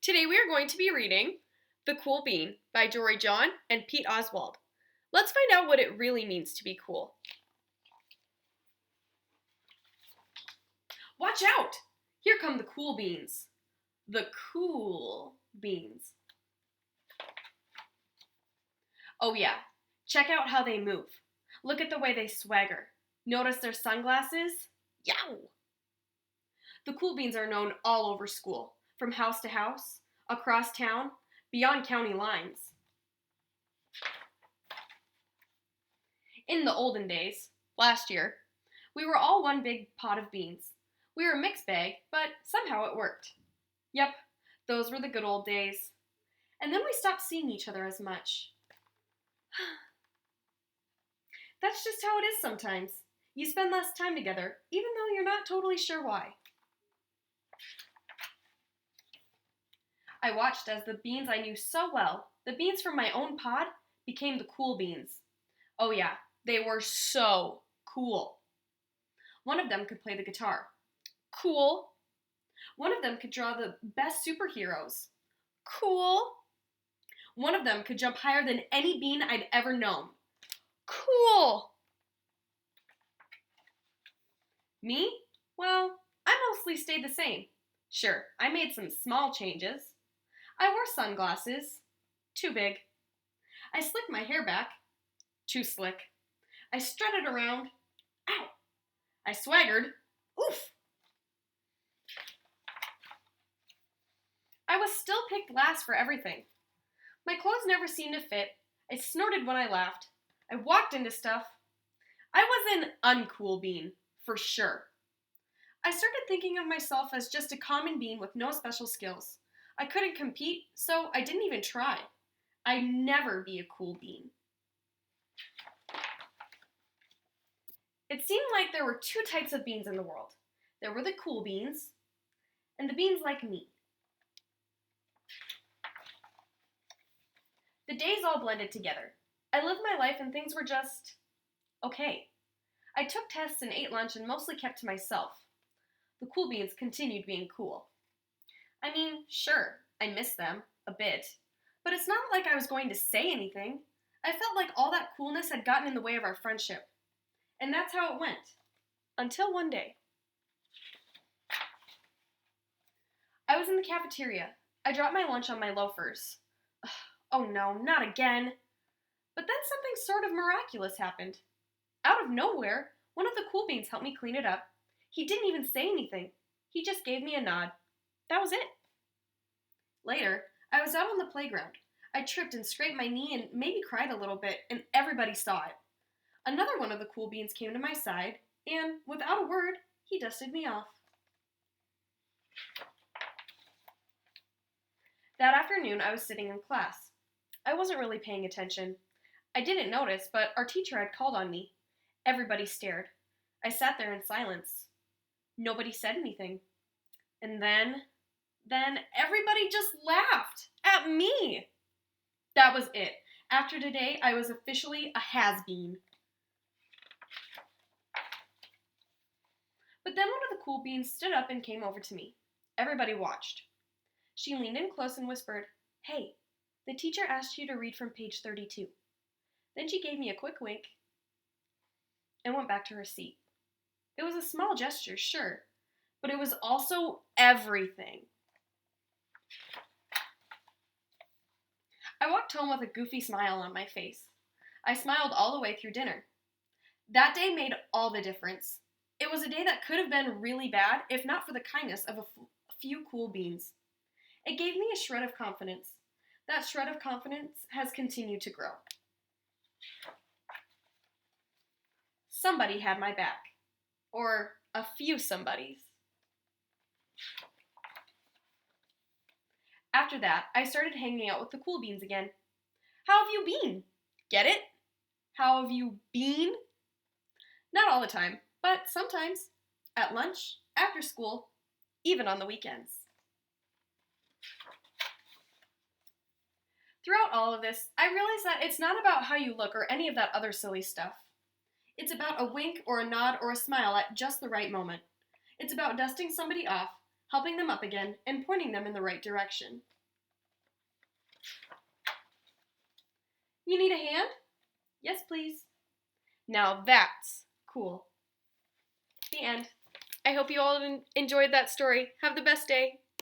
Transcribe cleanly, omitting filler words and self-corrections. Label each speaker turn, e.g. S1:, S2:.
S1: Today we are going to be reading The Cool Bean by Jory and Pete Oswald. Let's find out what it really means to be cool. Watch out! Here come the cool beans. The cool beans. Oh yeah, check out how they move. Look at the way they swagger. Notice their sunglasses? Yow! The cool beans are known all over school, from house to house, across town, beyond county lines. In the olden days, last year, we were all one big pot of beans. We were a mixed bag, but somehow it worked. Yep, those were the good old days. And then we stopped seeing each other as much. That's just how it is sometimes. You spend less time together, even though you're not totally sure why. I watched as the beans I knew so well, the beans from my own pod, became the cool beans. Oh yeah, they were so cool. One of them could play the guitar. Cool. One of them could draw the best superheroes. Cool. One of them could jump higher than any bean I'd ever known. Cool. Me? Well, I mostly stayed the same. Sure, I made some small changes. I wore sunglasses. Too big. I slicked my hair back. Too slick. I strutted around. Ow! I swaggered. Oof! I was still picked last for everything. My clothes never seemed to fit. I snorted when I laughed. I walked into stuff. I was an uncool bean, for sure. I started thinking of myself as just a common bean with no special skills. I couldn't compete, so I didn't even try. I'd never be a cool bean. It seemed like there were two types of beans in the world. There were the cool beans, and the beans like me. The days all blended together. I lived my life and things were just okay. I took tests and ate lunch and mostly kept to myself. The cool beans continued being cool. I mean, sure, I miss them, a bit, but it's not like I was going to say anything. I felt like all that coolness had gotten in the way of our friendship. And that's how it went. Until one day. I was in the cafeteria. I dropped my lunch on my loafers. Oh no, not again. But then something sort of miraculous happened. Out of nowhere, one of the cool beans helped me clean it up. He didn't even say anything. He just gave me a nod. That was it. Later, I was out on the playground. I tripped and scraped my knee and maybe cried a little bit, and everybody saw it. Another one of the cool beans came to my side, and without a word, he dusted me off. That afternoon, I was sitting in class. I wasn't really paying attention. I didn't notice, but our teacher had called on me. Everybody stared. I sat there in silence. Nobody said anything. And then everybody just laughed at me. That was it. After today, I was officially a has-been. But then one of the cool beans stood up and came over to me. Everybody watched. She leaned in close and whispered, "Hey, the teacher asked you to read from page 32. Then she gave me a quick wink and went back to her seat. It was a small gesture, sure, but it was also everything. I walked home with a goofy smile on my face. I smiled all the way through dinner. That day made all the difference. It was a day that could have been really bad if not for the kindness of a few cool beans. It gave me a shred of confidence. That shred of confidence has continued to grow. Somebody had my back. Or a few somebodies. After that, I started hanging out with the cool beans again. How have you been? Get it? How have you been? Not all the time, but sometimes. At lunch, after school, even on the weekends. Throughout all of this, I realized that it's not about how you look or any of that other silly stuff. It's about a wink or a nod or a smile at just the right moment. It's about dusting somebody off, helping them up again, and pointing them in the right direction. You need a hand? Yes, please. Now that's cool. The end. I hope you all enjoyed that story. Have the best day.